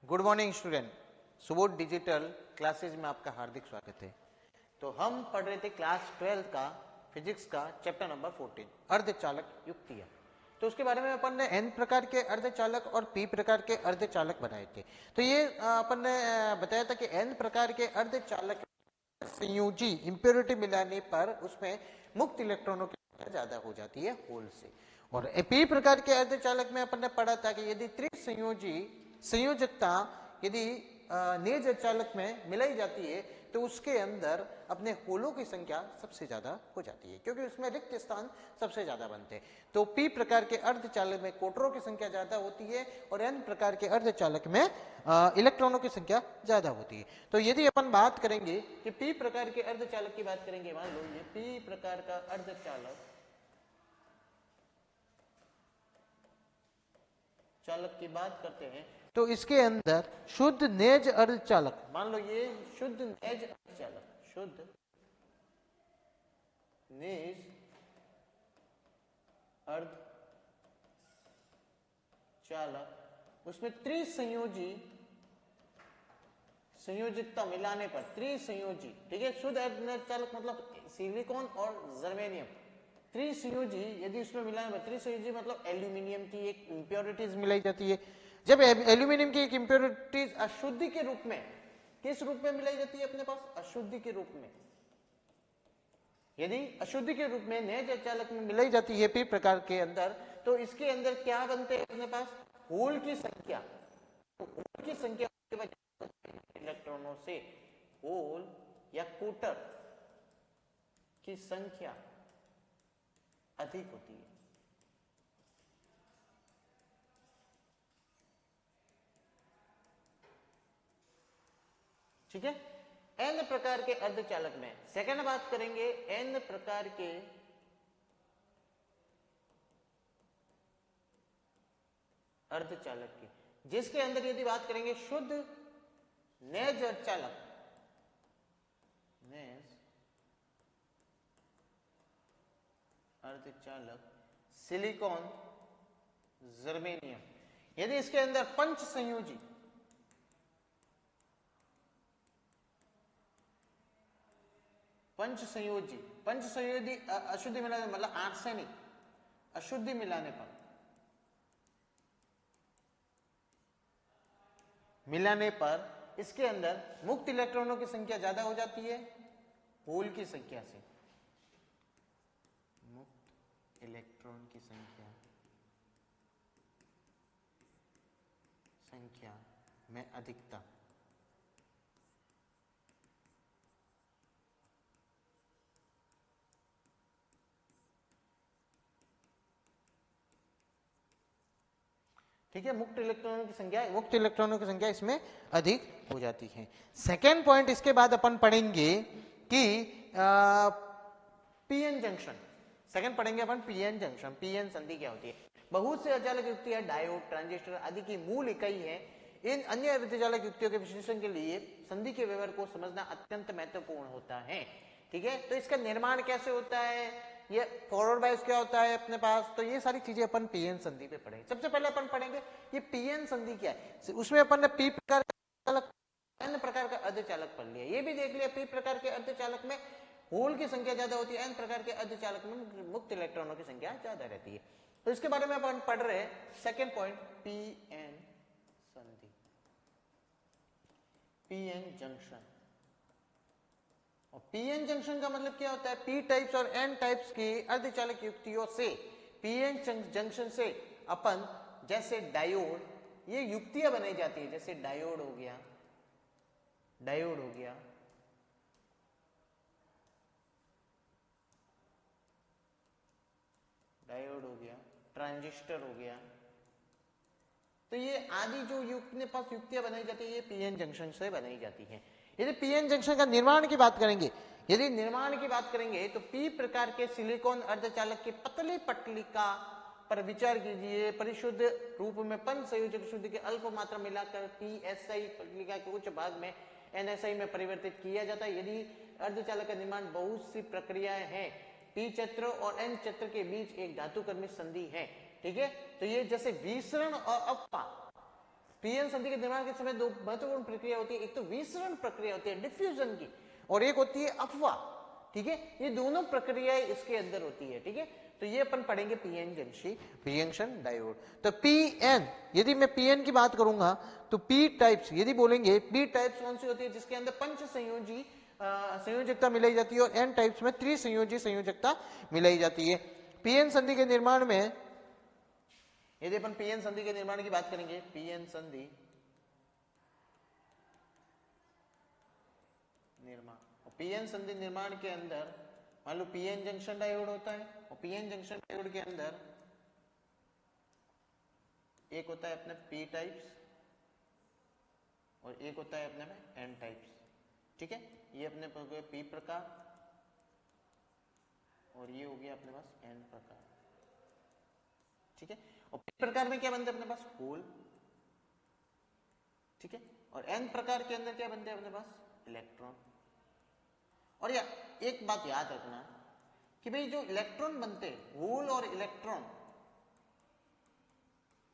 Good morning student, Subodh digital classes में आपका हार्दिक स्वागत है। तो हम पढ़ रहे थे क्लास 12 का फिजिक्स का चैप्टर नंबर 14 अर्धचालक युक्तियां। तो उसके बारे में अपन ने n प्रकार के अर्धचालक और p प्रकार के अर्धचालक बनाए थे। तो ये अपन ने बताया था कि n प्रकार के अर्धचालक संयोजी इंप्योरिटी मिलाने पर उसमें मुक्त इलेक्ट्रॉनों की संख्या ज्यादा हो जाती है होल से। और p प्रकार के अर्धचालक में अपन ने पढ़ा था कि यदि त्रिसंयोजी संयोजकता यदि नेज चालक में मिलाई जाती है तो उसके अंदर अपने होलों की संख्या सबसे ज्यादा हो जाती है, क्योंकि उसमें रिक्त स्थान सबसे ज्यादा बनते हैं। तो p प्रकार के अर्धचालक में कोटरों की संख्या ज्यादा होती है और n प्रकार के अर्धचालक में इलेक्ट्रॉनों की संख्या ज्यादा होती है। तो यदि अपन बात करेंगे कि p प्रकार के अर्धचालक की बात करेंगे, मान लो ये p प्रकार का चालक की बात करते हैं तो इसके अंदर शुद्ध नेज अर्धचालक, मान लो ये शुद्ध नेज अर्धचालक, शुद्ध नेज अर्धचालक, उसमें त्रिसंयोजी संयोजकता मिलाने पर त्रिसंयोजी, ठीक है, शुद्ध अर्धचालक मतलब सिलिकॉन और जर्मेनियम, त्रिसंयोजी यदि उसमें मिलाने पर, त्रिसंयोजी मतलब एल्यूमिनियम की एक इंप्योरिटीज मिलाई जाती है। जब एल्यूमिनियम की एक इंप्योरिटीज अशुद्धि के रूप में, किस रूप में मिलाई जाती है अपने पास? अशुद्धि के रूप में। यदि अशुद्धि के रूप में नेज अर्धचालक में मिलाई जाती है p प्रकार के अंदर, तो इसके अंदर क्या बनते हैं अपने पास? होल की संख्या, होल की संख्या इलेक्ट्रॉनों से होल या कोटर की संख्या अधिक होती है। ठीक है, n प्रकार के अर्धचालक में सेकंड बात करेंगे n प्रकार के अर्धचालक की, जिसके अंदर यदि बात करेंगे शुद्ध नेज अर्धचालक, नेज अर्धचालक सिलिकॉन जर्मेनियम, यदि इसके अंदर पंच संयोजी अशुद्धि मिलाने मतलब आर्सेनिक अशुद्धि मिलाने पर इसके अंदर मुक्त इलेक्ट्रॉनों की संख्या ज्यादा हो जाती है होल की संख्या से। मुक्त इलेक्ट्रॉन की संख्या में अधिकता। ठीक है, मुक्त इलेक्ट्रॉनों की संख्या इसमें अधिक हो जाती है। सेकेंड पॉइंट इसके बाद अपन पढ़ेंगे कि पीएन जंक्शन, सेकेंड पढ़ेंगे अपन पीएन जंक्शन। पीएन संधि क्या होती है? बहुत से अर्धचालक युक्तियां डायोड, ट्रांजिस्टर आदि की मूल इकाई है। इन अन्य अर्धचालक युक्तियों के विश्लेषण के लिए संधि के व्यवहार को समझना अत्यंत महत्वपूर्ण होता है। ठीक है, तो इसका निर्माण कैसे होता है, ये फॉरवर्ड बायस क्या होता है अपने पास, तो ये सारी चीजें अपन पीएन संधि पे पढ़ेंगे। सबसे पहले अपन पढ़ेंगे ये पीएन संधि क्या है। उसमें अपन ने पी प्रकार का n प्रकार का अर्धचालक पढ़ लिया, ये भी देख लिया पी प्रकार के अर्धचालक में होल की संख्या ज्यादा होती है, n प्रकार के अर्धचालक में मुक्त इलेक्ट्रॉनों की संख्या ज्यादा रहती है। तो इसके बारे में अपन पढ़ रहे हैं सेकेंड पॉइंट, पीएन संधि, पीएन जंक्शन। और पीएन जंक्शन का मतलब क्या होता है? पी टाइप्स और एन टाइप्स की अर्धचालक युक्तियों से, पीएन जंक्शन से अपन जैसे डायोड, ये युक्तियां बनाई जाती है, जैसे डायोड हो गया, ट्रांजिस्टर हो गया। तो ये आदि जो युक्तियां बनाई जाती है, ये पीएन जंक्शन से बनाई जाती है। यदि पीएन जंक्शन का निर्माण की बात करेंगे, तो पी प्रकार के सिलिकॉन अर्धचालक की पतली पट्टिका पर विचार कीजिए। परिशुद्ध रूप में पंच संयोजक शुद्धि के अल्प मात्रा मिलाकर पीएसआई पट्टिका के उच्च भाग में एनएसआई में परिवर्तित किया जाता है। यदि अर्धचालक का निर्माण बहुत सी प्रक्रियाएं हैं, पी चक्र और एन चक्र के बीच एक धातु कर्मित संधि है। ठीक है, तो ये जैसे विसरण और अपा, पीएन संधि के निर्माण के समय दो महत्वपूर्ण प्रक्रिया होती है, एक तो विसरण प्रक्रिया होती है डिफ्यूजन की, और एक होती है अफवाह, ठीक है। ये दोनों प्रक्रियाएं इसके अंदर होती है, ठीक है। तो ये अपन पढ़ेंगे जंक्शन डायोड। तो पीएन, यदि मैं पीएन की बात करूंगा तो पी टाइप्स यदि बोलेंगे, पी टाइप्स कौन सी होती है, जिसके अंदर पंच संयोजी संयोजकता मिलाई जाती है, और एन टाइप्स में त्रिसंयोजी संयोजकता मिलाई जाती है। पीएन संधि के निर्माण में यदि अपन पीएन संधि के निर्माण की बात करेंगे, पीएन संधि निर्माण, पीएन संधि निर्माण के अंदर मान लो पीएन जंक्शन डायोड होता है, और पीएन जंक्शन डायोड के अंदर एक होता है अपने पी टाइप्स और एक होता है अपने में एन टाइप्स, ठीक है। ये अपने पी प्रकार और ये हो गया अपने पास एन प्रकार, ठीक है। और पी प्रकार में क्या बनते हैं अपने पास, होल, ठीक है। और एन प्रकार के अंदर क्या बनते हैं अपने पास, इलेक्ट्रॉन। और या एक बात याद रखना कि भाई जो इलेक्ट्रॉन बनते हैं, होल और इलेक्ट्रॉन,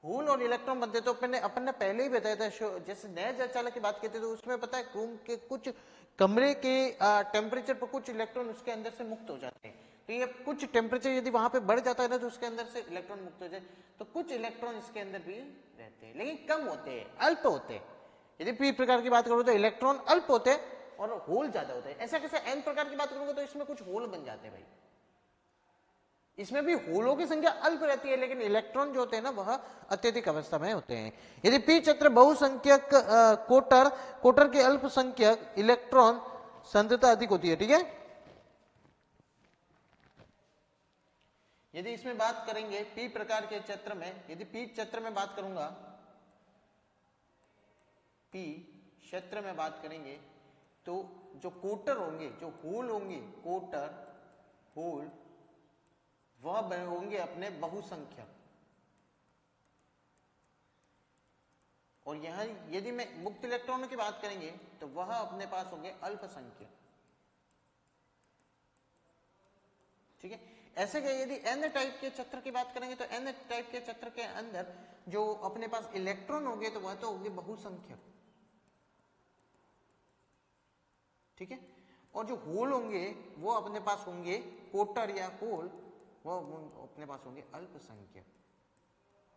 होल और इलेक्ट्रॉन बनते, तो अपन ने पहले ही बताया था, जैसे नए चालक की बात करते तो उसमें पता है रूम के कुछ कमरे के टेम्परेचर पर कुछ इलेक्ट्रॉन उसके अंदर से मुक्त हो जाते हैं। तो ये कुछ टेम्परेचर यदि वहां पे बढ़ जाता है ना, तो उसके अंदर से इलेक्ट्रॉन मुक्त हो जाए, तो कुछ इलेक्ट्रॉन इसके अंदर भी रहते हैं, लेकिन कम होते हैं, अल्प होते हैं। यदि पी प्रकार की बात करो तो इलेक्ट्रॉन अल्प होते हैं और होल ज्यादा होते हैं। ऐसा कैसे, एन प्रकार की बात करूंगा तो इसमें कुछ होल बन जाते हैं भाई, इसमें भी होलों की संख्या अल्प रहती है, लेकिन इलेक्ट्रॉन जो होते हैं ना वह अत्यधिक अवस्था में होते हैं। यदि पी चक्र बहुसंख्यक कोटर के अल्पसंख्यक इलेक्ट्रॉन सांद्रता अधिक होती है, ठीक है। यदि इसमें बात करेंगे पी प्रकार के चक्र में, यदि पी चक्र में बात करूंगा, पी क्षेत्र में बात करेंगे तो जो कोटर होंगे, जो होल होंगे, कोटर होल, वह होंगे अपने बहुसंख्यक। और यहां यदि मैं मुक्त इलेक्ट्रॉनों की बात करेंगे तो वह अपने पास होंगे अल्पसंख्यक, ठीक है। ऐसे कि यदि एन टाइप के चक्र की बात करेंगे तो एन टाइप के चक्र के अंदर जो अपने पास इलेक्ट्रॉन होंगे तो वह तो होंगे बहुसंख्यक, ठीक है। और जो होल होंगे वो अपने पास होंगे कोटर या होल, वो अपने पास होंगे अल्पसंख्यक,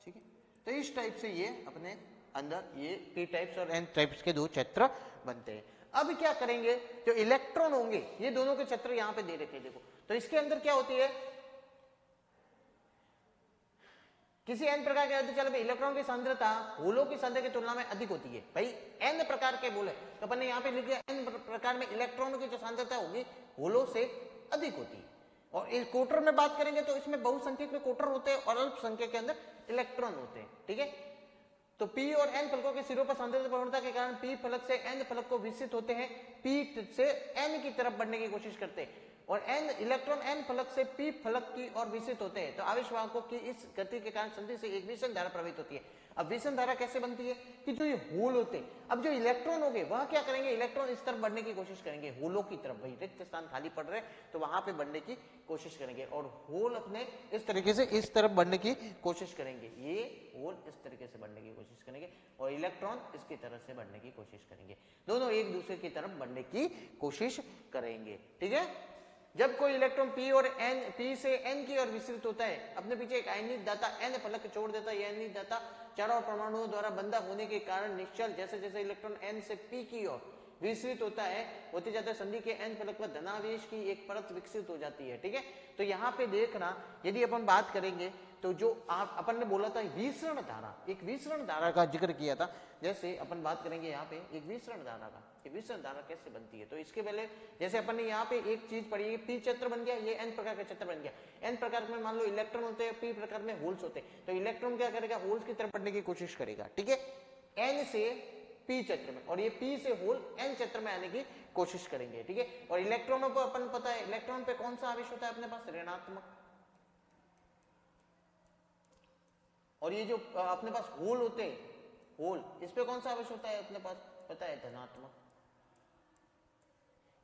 ठीक है। तो इस टाइप से ये अपने अंदर ये पी टाइप्स और एन टाइप्स के दो क्षेत्र बनते हैं। अब क्या करेंगे, जो इलेक्ट्रॉन होंगे, ये दोनों के क्षेत्र यहां पे दे रखे हैं, देखो। तो इसके अंदर क्या होती है, किसी एन प्रकार के अर्धचालक में इलेक्ट्रॉन की सांद्रता होलों की सांद्रता की तुलना में अधिक होती है। भाई एन प्रकार के बोले तो अपन ने यहाँ पे लिख दिया, एन प्रकार में इलेक्ट्रॉनों की जो सांद्रता होगी होलों से अधिक होती है। और इस कोटर में बात करेंगे तो इसमें बहुसंख्यक में कोटर होते हैं और अल्पसंख्यक के अंदर इलेक्ट्रॉन होते हैं, ठीक है। तो पी और एन फलकों के सिरों पर सांद्रता प्रवणता के कारण पी फलक से एन फलक को विकसित होते हैं, पी से एन की तरफ बढ़ने की कोशिश करते हैं, और एन इलेक्ट्रॉन एन फलक से पी फलक की ओर विकसित होते हैं। तो आवेश वाहकों की इस गति के कारण संधि से एक विषम धारा प्रवाहित होती है। अब विषम धारा कैसे बनती है कि जो ये होल होते हैं, अब जो इलेक्ट्रॉन होंगे वह क्या करेंगे, इलेक्ट्रॉन इस तरफ बढ़ने की कोशिश करेंगे, होलों की तरफ, भाई रिक्त स्थान खाली पड़ रहे तो वहां पे बढ़ने की कोशिश करेंगे, और होल अपने इस तरीके से इस तरफ बढ़ने की कोशिश करेंगे, ये होल इस तरीके से बढ़ने की कोशिश करेंगे और इलेक्ट्रॉन इसकी तरफ से बढ़ने की कोशिश करेंगे, दोनों एक दूसरे की तरफ बढ़ने की कोशिश करेंगे, ठीक है। जब कोई इलेक्ट्रॉन पी और एन, पी से एन की ओर विस्तृत होता है, अपने पीछे एक आयनित दाता एन फलक छोड़ देता है, यह आयनित दाता चारों परमाणुओं द्वारा बंधा होने के कारण निश्चल जैसे जैसे इलेक्ट्रॉन एन से पी की ओर विस्तृत होता है, होते जाते संधि के एन फलक पर धनावेश की एक परत विकसित हो जाती है, ठीक है। तो यहाँ पे देखना, यदि अपन बात करेंगे तो जो अपन ने बोला था विसरण धारा, एक विसरण धारा का जिक्र किया था, जैसे अपन बात करेंगे यहाँ पे एक विसरण धारा का, विसरण धारा कैसे बनती है। तो इसके पहले जैसे अपन ने यहाँ पे एक चीज पढ़ी, पी क्षेत्र बन गया, ये एन प्रकार का क्षेत्र बन गया। एन प्रकार में मान लो इलेक्ट्रॉन होते हैं, पी प्रकार में होल्स होते हैं, तो इलेक्ट्रॉन क्या करेगा, होल्स की तरफ बढ़ने की कोशिश करेगा, ठीक है, एन से पी क्षेत्र में, और ये पी से होल एन क्षेत्र में आने की कोशिश करेंगे, ठीक है। और इलेक्ट्रॉनों को अपन पता है, इलेक्ट्रॉन पे कौन सा आवेश होता है अपने पास, ऋणात्मक, और ये जो अपने पास होल होते हैं, होल, इस पे कौन सा आवेश होता है अपने पास, पता है, धनात्मक,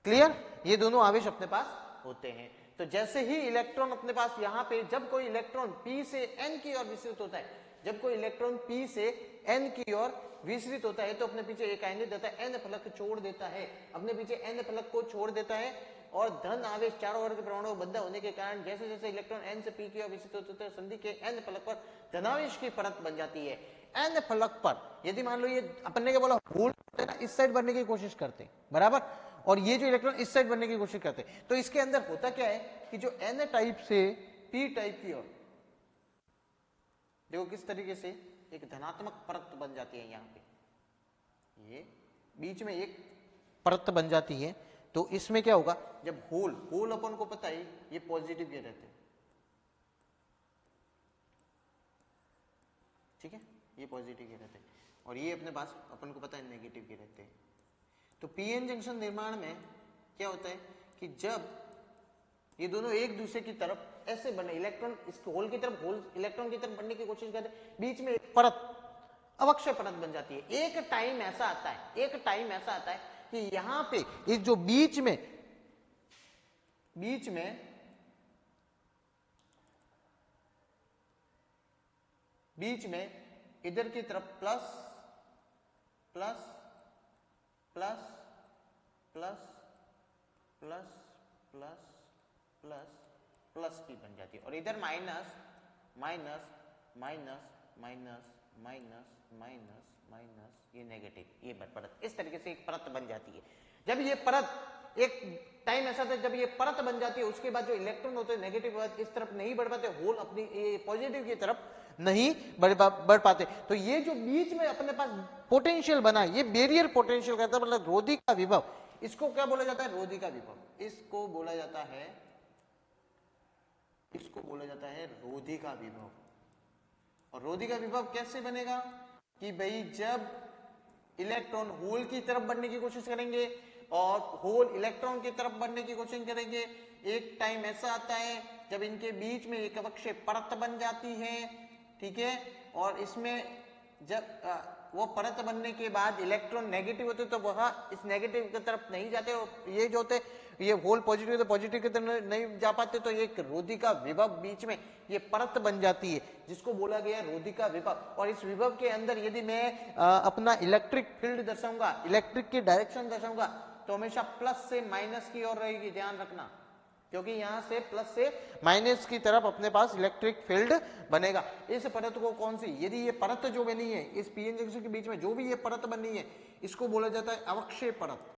क्लियर। ये दोनों आवेश अपने पास होते हैं। तो जैसे ही इलेक्ट्रॉन अपने पास यहाँ पे, जब कोई इलेक्ट्रॉन पी से एन की ओर विस्तृत होता है, जब कोई इलेक्ट्रॉन पी से एन की ओर विसरित होता है तो अपने पीछे एक आयनिक देता है, n फलक छोड़ देता है, अपने पीछे n फलक को छोड़ देता है और धन आवेश चारों ओर के परमाणु बद्ध होने के कारण जैसे जैसे इलेक्ट्रॉन n से p की ओर विसरित होते हैं संधि के n फलक पर धनावेश की परत बन जाती है। n फलक पर यदि मान लो ये अपन ने क्या बोला, होल ना इस साइड बनने की कोशिश करते हैं, बराबर, और ये जो इलेक्ट्रॉन इस साइड बनने की कोशिश करते हैं, तो इसके अंदर होता क्या है कि जो n टाइप से p टाइप की ओर देखो किस तरीके से एक धनात्मक परत बन जाती है, यहाँ पे ये बीच में एक परत बन जाती है। तो इसमें क्या होगा, जब होल अपन को पता है ये पॉजिटिव के रहते हैं, ठीक है, ये पॉजिटिव के रहते हैं और ये अपने पास अपन को पता है नेगेटिव के रहते हैं। तो पीएन जंक्शन निर्माण में क्या होता है कि जब ये दोनों एक दूसरे की तरफ ऐसे बने, इलेक्ट्रॉन इस होल की तरफ, होल इलेक्ट्रॉन की तरफ बढ़ने की कोशिश करते हैं, बीच में एक परत, अवक्षय परत बन जाती है। एक टाइम ऐसा आता है कि यहां पे इस जो बीच में इधर की तरफ plus plus plus plus plus plus plus plus की बन जाती है और इधर minus minus minus minus minus minus minus ये नेगेटिव, ये परत इस तरीके से एक परत बन जाती है। जब ये परत एक टाइम ऐसा था जब ये परत बन जाती है, उसके बाद जो इलेक्ट्रॉन होते हैं नेगेटिव इस तरफ नहीं बढ़ पाते, होल अपनी पॉजिटिव की तरफ नहीं बढ़ पाते। तो ये जो बीच में अपने पास पोटेंशियल बना, ये बैरियर पोटेंशियल कहता है, मतलब रोधी का विभव, इसको क्या बोला जाता है, रोधी का विभव, इसको बोला जाता है रोधी का विभव। और रोधी का विभव कैसे बनेगा कि भाई जब इलेक्ट्रॉन होल की तरफ बढ़ने की कोशिश करेंगे और होल इलेक्ट्रॉन की तरफ बढ़ने की कोशिश करेंगे, एक टाइम ऐसा आता है जब इनके बीच में एक अवक्षय परत बन जाती है, ठीक है, और इसमें जब वो परत बनने के बाद इलेक्ट्रॉन नेगेटिव होते तो वह इस नेगेटिव की तरफ नहीं जाते और ये जो होते ये होल पॉजिटिव तो पॉजिटिव की तरफ नहीं जा पाते, तो एक रोधी का विभव बीच में ये परत बन जाती है जिसको बोला गया है रोधी का विभव। और इस विभव के अंदर यदि मैं अपना इलेक्ट्रिक फील्ड दर्शाऊंगा, इलेक्ट्रिक की डायरेक्शन दर्शाऊंगा, तो हमेशा प्लस से माइनस की ओर रहेगी, ध्यान रखना, क्योंकि यहां से प्लस से माइनस की तरफ अपने पास इलेक्ट्रिक फील्ड बनेगा। इस परत को कौन सी, यदि ये परत जो बनी है इस पीएन जंक्शन के बीच में जो भी ये परत बनी है, इसको बोला जाता है अवक्षय परत।